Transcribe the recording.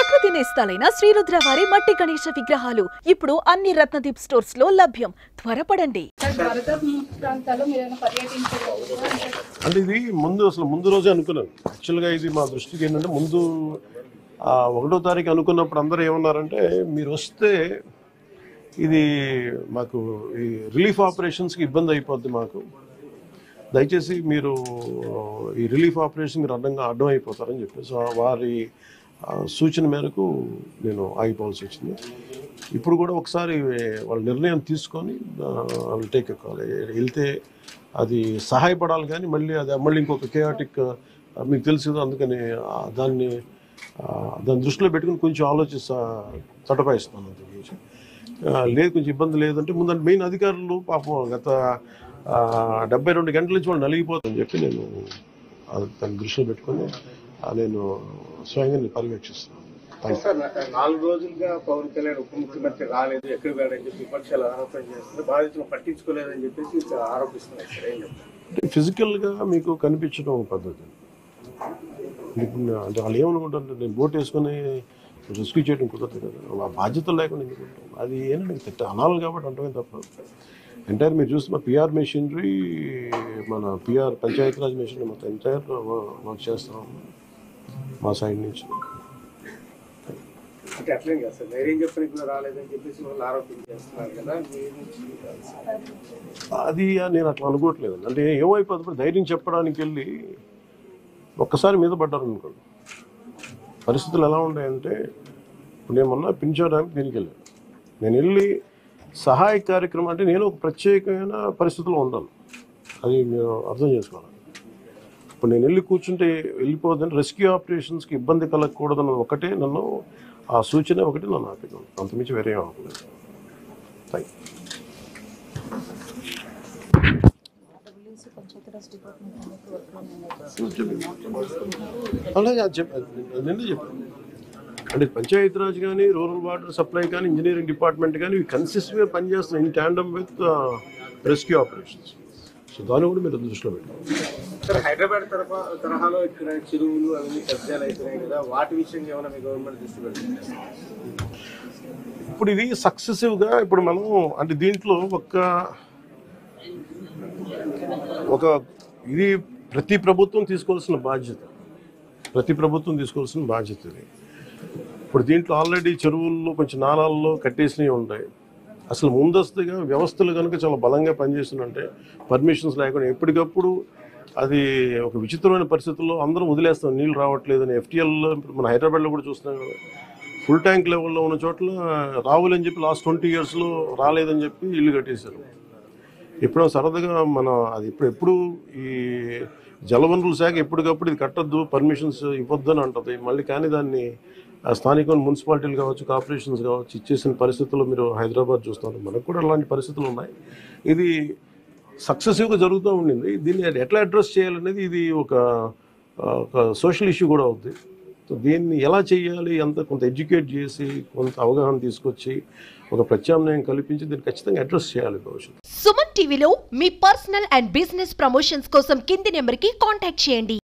ప్రకృతి నేస్తాలైన శ్రీరుద్ర వారి మట్టి గణేశ విగ్రహాలు ఇప్పుడు అన్ని రత్నదీప్ స్టోర్స్ లో లభ్యం. త్వరపడండి. అంటే ఇది ముందు రోజే అనుకున్నాను. యాక్చువల్గా ఇది మా దృష్టికి ఏంటంటే ముందు 1వ తారీఖు అనుకున్నప్పుడు అందరూ ఏమన్నారంటే మీరు వస్తే ఇది మాకు ఈ రిలీఫ్ ఆపరేషన్స్కి ఇబ్బంది అయిపోద్ది, మాకు దయచేసి మీరు ఈ రిలీఫ్ ఆపరేషన్ మీరు అడ్డం అయిపోతారని చెప్పేసి వారి సూచన మేరకు నేను ఆగిపోవాల్సి వచ్చింది. ఇప్పుడు కూడా ఒకసారి వాళ్ళ నిర్ణయం తీసుకొని వాళ్ళు టేక్ కాల్ వెళ్తే అది సహాయపడాలి, కానీ మళ్ళీ ఇంకొక కేయాటిక్ మీకు తెలుసు. అందుకని దాన్ని దృష్టిలో పెట్టుకుని కొంచెం తటపాయిస్తున్నాను. లేదు కొంచెం ఇబ్బంది లేదంటే ముందంటే మెయిన్ అధికారులు పాపం గత 72 గంటల నుంచి వాళ్ళు నలిగిపోతుందని చెప్పి నేను దాన్ని దృష్టిలో పెట్టుకొని నేను స్వయంగా పర్యవేక్షిస్తున్నాను. 4 రోజులుగా పవన్ కళ్యాణ్ ఉప ముఖ్యమంత్రి రాలేదు, ఎక్కడ వెళ్ళని చెప్పి విపక్షాలు ఆరోపణ చేస్తున్నారు, బాధితులు పట్టించుకోలేదని చెప్పేసి ఆరోపిస్తున్నారు. ఫిజికల్గా మీకు కనిపించడం పద్ధతి అంటే వాళ్ళు ఏమనుకుంటారంటే నేను బోట్ వేసుకొని రెస్క్యూ చేయడం కుదరదు కదా, ఆ బాధ్యతలు లేకుండా ఎందుకుంటాం. అది ఏంటంటే అనాలి కాబట్టి అంటమే తప్ప ఎంటైర్ మీరు చూస్తే మా పిఆర్ మెషినరీ, మన పిఆర్ పంచాయతీరాజ్ మెషినరీ మొత్తం ఎంటైర్ వర్క్ చేస్తాం మా సైడ్ నుంచి. అంటే అట్లే కదా సార్, ధైర్యం చెప్పడానికి కూడా రాలేదని చెప్పేసి వాళ్ళు ఆరోపణ చేస్తున్నారు కదా. అది నేను అట్లా అనుకోవట్లేదు. అంటే ఏమైపోతుంది, ధైర్యం చెప్పడానికి వెళ్ళి ఒక్కసారి మీద పడ్డారు అనుకోండి. పరిస్థితులు ఎలా ఉన్నాయంటే ఇప్పుడు నేను మొన్న పింఛడానికి దీనికి వెళ్ళాను. నేను వెళ్ళి సహాయ కార్యక్రమం అంటే నేను ఒక ప్రత్యేకమైన పరిస్థితుల్లో ఉన్నాను, అది మీరు అర్థం చేసుకోవాలి. ఇప్పుడు నేను వెళ్ళి కూర్చుంటే వెళ్ళిపోతుందంటే రెస్క్యూ ఆపరేషన్స్కి ఇబ్బంది కలగకూడదన్న ఒకటే నన్ను ఆ సూచన ఒకటి నన్ను ఆపినాను, అంతమించి వేరే అవ్వలేదు. Thank you. అలాగే నిన్నే చెప్పాను అంటే పంచాయతీరాజ్ కానీ, రూరల్ వాటర్ సప్లై కానీ, ఇంజనీరింగ్ డిపార్ట్మెంట్ కానీ ఇవి కన్సిస్టెంట్గా పనిచేస్తున్నాయి in tandem with rescue operations. So దాన్ని కూడా మీరు దృష్టిలో పెట్టాలి. హైదరాబాద్ తరహాలో ఇక్కడ చెరువులు అవన్నీ కబ్జాలు అవుతున్నాయి కదా, వాటి విషయంగా ఏమైనా మీ గవర్నమెంట్ దృష్టి పెడుతుంది? ఇప్పుడు ఇది సక్సెసివ్గా ఇప్పుడు మనం అంటే దీంట్లో ఒక ఇది ప్రతి ప్రభుత్వం తీసుకోవాల్సిన బాధ్యత ఇది. ఇప్పుడు దీంట్లో ఆల్రెడీ చెరువుల్లో కొంచెం నాలాల్లో కట్టేసినవి ఉంటాయి. అసలు ముందస్తుగా వ్యవస్థలు కనుక చాలా బలంగా పనిచేస్తుందంటే పర్మిషన్స్ లేకుండా ఎప్పటికప్పుడు అది ఒక విచిత్రమైన పరిస్థితుల్లో అందరం వదిలేస్తాం, నీళ్ళు రావట్లేదని. ఎఫ్టీఎల్లో మన హైదరాబాద్లో కూడా చూస్తున్నాం కదా, ఫుల్ ట్యాంక్ లెవెల్లో ఉన్న చోట్ల రావులని చెప్పి లాస్ట్ 20 yearsలో రాలేదని చెప్పి ఇల్లు కట్టేశారు. ఎప్పుడో సరదాగా అది ఎప్పుడు ఈ జలవనరుల శాఖ ఎప్పటికప్పుడు ఇది కట్టద్దు, పర్మిషన్స్ ఇవ్వద్దని అంటుంది మళ్ళీ. కానీ దాన్ని స్థానిక మున్సిపాలిటీలు కావచ్చు, కార్పొరేషన్స్ కావచ్చు ఇచ్చేసిన పరిస్థితుల్లో మీరు హైదరాబాద్ చూస్తున్నారు. మనకు కూడా అలాంటి పరిస్థితులు ఉన్నాయి. ఇది సక్సెసివ్గా జరుగుతూ ఉండింది. దీన్ని ఎట్లా అడ్రస్ చేయాలనేది ఇది ఒక సోషల్ ఇష్యూ కూడా అవుతుంది. సో దీన్ని ఎలా చేయాలి, కొంత ఎడ్యుకేట్ చేసి కొంత అవగాహన తీసుకొచ్చి ఒక ప్రత్యామ్నాయం కల్పించి దీన్ని ఖచ్చితంగా అడ్రస్ చేయాలి భవిష్యత్తు. సుమన్ టీవీలో మీ పర్సనల్ అండ్ బిజినెస్ ప్రమోషన్స్ కోసం కింది నెంబర్కి కాంటాక్ట్ చేయండి.